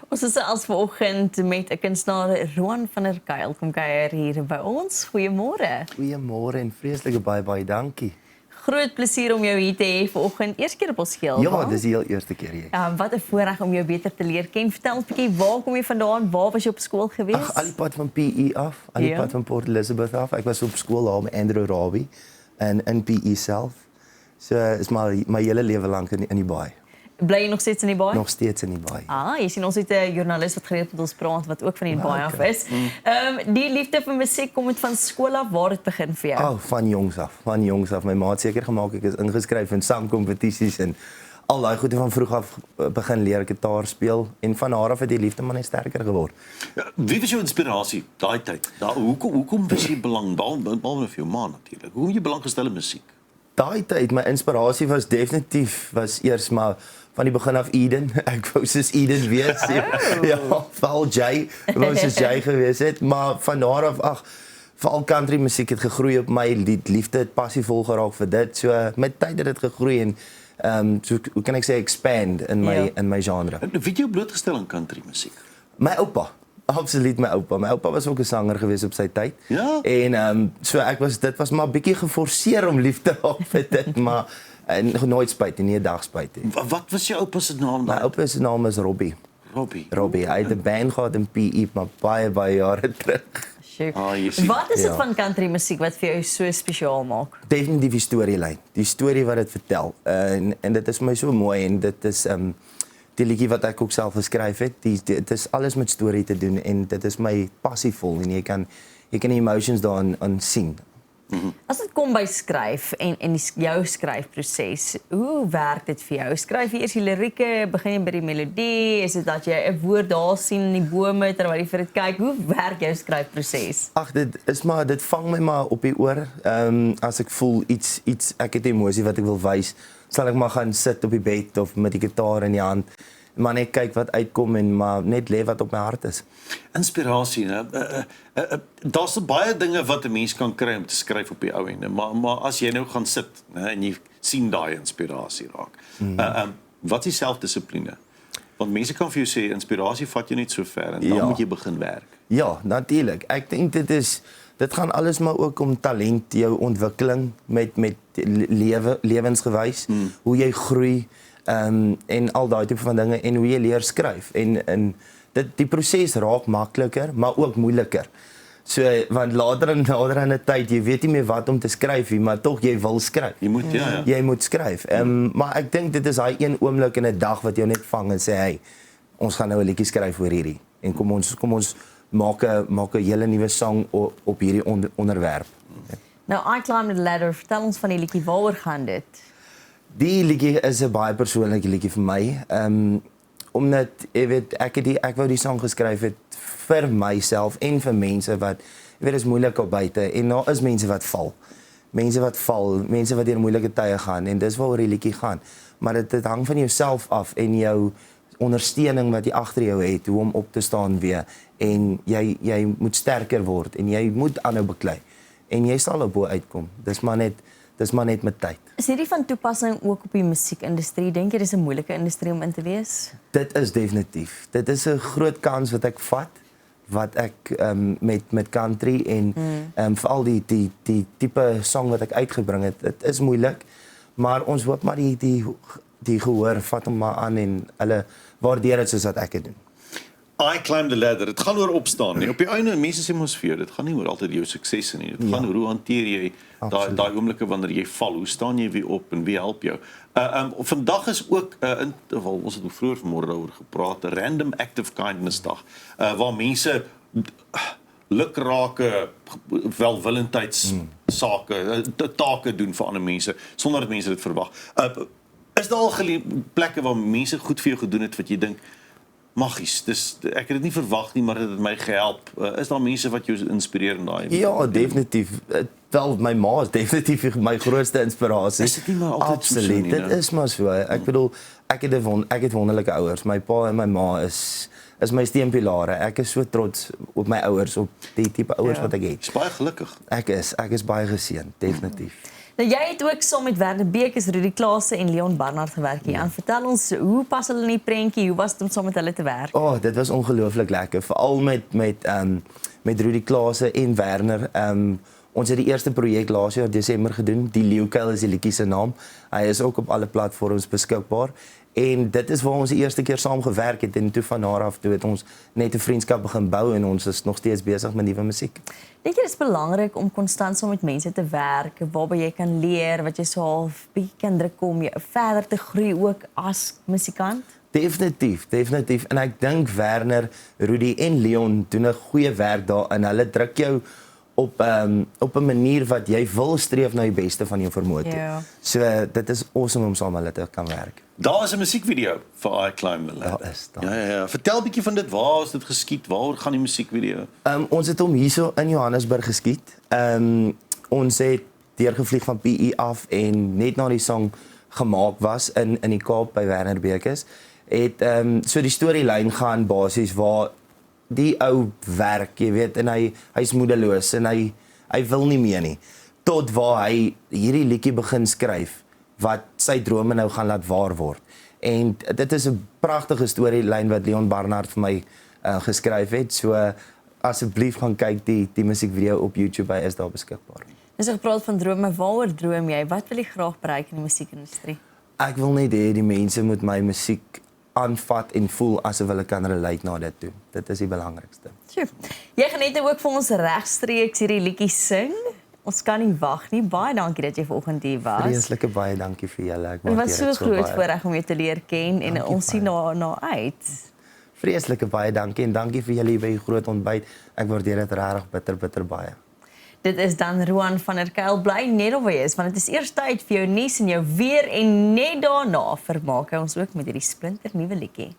Ons is als vanoggend met 'n kunstenaar Roan van der Kuil kom kuier hier by ons. Goeiemôre. Goeiemôre en vreeslike baie dankie. Groot plesier om jou hier te hê vanoggend. Eerste keer op ons skeel. Ja, dis die heel eerste keer hier. Wat 'n voorreg om jou beter te leer ken. Vertel 'n bietjie, waar kom jy vandaan? Waar was jy op skool gewees? Ag, al die pad van PE af, al die pad van Port Elizabeth af. Ek was op skool daar met Andrew Rabi en in PE self. So is my hele lewe lank in die baai. Bly jy nog steeds in die baai? Nog steeds in die baai. Jy sien ons het 'n joernalis wat gereeld met ons praat wat ook van die baai af is. Die liefde vir musiek kom dit van skool af, waar dit begin vir jou? Van jongs af. My ma het seker gemaak ek is ingeskryf in sangkompetisies en al daai goede van vroeg af begin leer gitaar speel en van haar af het die liefde maar net sterker geword. Ja, wie was jou inspirasie daai tyd? Hoekom was jy behalwe vir jou ma natuurlik? Hoekom jy belang gestel in musiek? Daai tyd my inspirasie was eers maar van die begin af Eden. Ek wou soos Eden wees. Ja, veral Jay, wou soos Jay gewees het, maar van daar af veral country musiek het gegroei op my, die liefde het passievol geraak vir dit. So met tyd het dit gegroei en so hoe kan ek sê expand in my genre. Wie het jou blootgestel aan country musiek? My oupa. Absoluut my oupa. My oupa was ook 'n sanger gewees op sy tyd. Ja. En so dit was maar 'n bietjie geforseer om lief te raak vir dit, maar en nooit spyt nie, 'n dag spyt nie. Wat was jou oupa se naam? My oupa se naam is Robbie. Hy het 'n band gehad in PE maar baie jare terug. Wat is dit van country musiek wat vir jou so spesiaal maak? Definitief die storielyn. Die storie wat dit vertel. En dit is my so mooi en dit is die liedjie wat ek ook self geskryf het. Dit is alles met storie te doen en dit is my passievol en jy kan die emotions daarin sien. As dit kom by skryf en jou skryfproses, hoe werk dit vir jou? Skryf jy eers die lirieke, begin jy by die melodie, is dit dat jy 'n woord daar sien in die bome terwyl jy vir dit kyk? Hoe werk jou skryfproses? Ag, dit vang my maar op die oor. As ek voel iets ek het 'n emosie wat ek wil wys, sal ek maar gaan sit op die bed of met die gitaar in die hand. Maar net kyk wat uitkom en maar net lê wat op my hart is. Inspirasie, né? Daar's baie dinge wat 'n mens kan kry om te skryf op die ou ende, maar as jy nou gaan sit, né, en jy sien daai inspirasie raak. Wat is selfdissipline? Want mense kan vir jou sê inspirasie vat jou net so ver en dan moet jy begin werk. Ja, natuurlik. Ek dink dit gaan alles maar ook om talent, jou ontwikkeling met lewensgewys, hoe jy groei. En al daai tipe van dinge en hoe jy leer skryf en die proses raak makliker maar ook moeiliker. So want later in 'n tyd jy weet nie meer wat om te skryf nie, maar tog jy wil skryf. Jy moet Jy moet skryf. Maar ek dink dit is daai een oomblik in 'n dag wat jou net vang en sê hey, ons gaan nou 'n liedjie skryf oor hierdie en kom ons maak 'n hele nuwe sang op hierdie onderwerp. Nou I Climbed the Ladder, vertel ons van die liedjie, waaroor gaan dit? Die liedjie is 'n baie persoonlike liedjie vir my. Omdat jy weet ek wou die sang geskryf het vir myself en vir mense wat jy weet is moeilik op buite en daar is mense wat val. Mense wat deur moeilike tye gaan en dis waaroor die liedjie gaan. Maar dit hang van jouself af en jou ondersteuning wat jy agter jou het, hoe om op te staan weer en jy moet sterker word en jy moet aanhou beklei en jy sal op bo uitkom. Dis maar net met tyd. Is hierdie van toepassing ook op die musiekindustrie? Dink jy dis 'n moeilike industrie om in te wees? Dit is definitief. Dit is 'n groot kans wat ek vat, wat ek met country en veral die tipe song wat ek uitgebring het. Dit is moeilik, maar ons hoop maar die gehoor vat hom maar aan en hulle waardeer dit soos wat ek dit doen. I Climbed the Ladder. Dit gaan oor opstaan nie. Op die einde mense sê mos vir jou, dit gaan nie oor altyd jou suksesse nie. Dit gaan oor hoe hanteer jy daai oomblikke wanneer jy val? Hoe staan jy weer op en wie help jou? Vandag is ook ons het vroeër vanmôre daaroor gepraat, 'n Random Act of Kindness dag, waar mense lukrake welwillendheids take doen vir ander mense sonder dat mense dit verwag. Is daar al plekke waar mense goed vir jou gedoen het wat jy dink magies, ek het dit nie verwag nie, maar dit het my gehelp. Is daar mense wat jou inspireer in daai? Ja, definitief. Wel, my ma is definitief my grootste inspirasie. Is dit nie maar altyd absoluut, so nie? Dit is maar so. Ek bedoel, ek het wonderlike ouers. My pa en my ma is my steunpilare. Ek is so trots op my ouers, op die tipe ouers wat ek het. Is baie gelukkig. Ek is baie geseënd, definitief. Nou jy het ook saam met Werner Bekes, Rudy Klase en Leon Barnard gewerk hier. En vertel ons, hoe pas hulle in die prentjie? Hoe was dit om saam met hulle te werk? Dit was ongelooflik lekker, veral met Rudy Klase en Werner. Ons het die eerste projek laas jaar Desember gedoen. Die Leeukuil is die liedjie se naam. Hy is ook op alle platforms beskikbaar. En dit is waar ons die eerste keer saam gewerk het en toe van daar af toe het ons net 'n vriendskap begin bou en ons is nog steeds besig met nuwe musiek. Dink jy dit is belangrik om konstant saam met mense te werk waarby jy kan leer, wat jy so half bietjie kan druk om jy verder te groei ook as musikant? Definitief. En ek dink Werner, Rudy en Leon doen 'n goeie werk daarin. Hulle druk jou op 'n manier wat jy wil streef na die beste van jou vermoë toe. Ja. So dit is awesome om saam met hulle te kan werk. Daar is 'n musiekvideo vir I Climb the Ladder. Daar is daar. Ja. Vertel 'n bietjie van dit. Waar is dit geskiet? Waaroor gaan die musiekvideo? Ons het hom hierso in Johannesburg geskiet. Ons het deurgevlieg van PE af en net na die song gemaak was in die Kaap by Werner Bekes, het so die storielyn gaan basies waar die ou werk, jy weet, en hy's moedeloos en hy wil nie meer nie. Tot waar hy hierdie liedjie begin skryf wat sy drome nou gaan laat waar word. En dit is 'n pragtige storielyn wat Leon Barnard vir my geskryf het. So asseblief gaan kyk die musiekvideo op YouTube, hy is daar beskikbaar. Dis gepraat van drome, waaroor droom jy? Wat wil jy graag bereik in die musiekindustrie? Ek wil net hê die mense moet my musiek aanvat en voel asof hulle kan relate na dit toe. Dit is die belangrikste. Sjoe. Jy gaan net nou ook vir ons regstreeks hierdie liedjie sing. Ons kan nie wag nie. Baie dankie dat jy vanoggend hier was. Vreeslike baie dankie vir julle. Ek Dit waardeer was so dit so groot baie. voorreg om jou te leer ken en Dankie ons sien baie. na uit. Vreeslike baie dankie en dankie vir julle by die groot ontbyt. Ek waardeer dit regtig bitter baie. Dit is dan Roan van der Kuil, bly net op waar jy is, want dit is eers tyd vir jou nuus en jou weer en net daarna vermaak hy ons ook met hierdie splinter nuwe liedjie.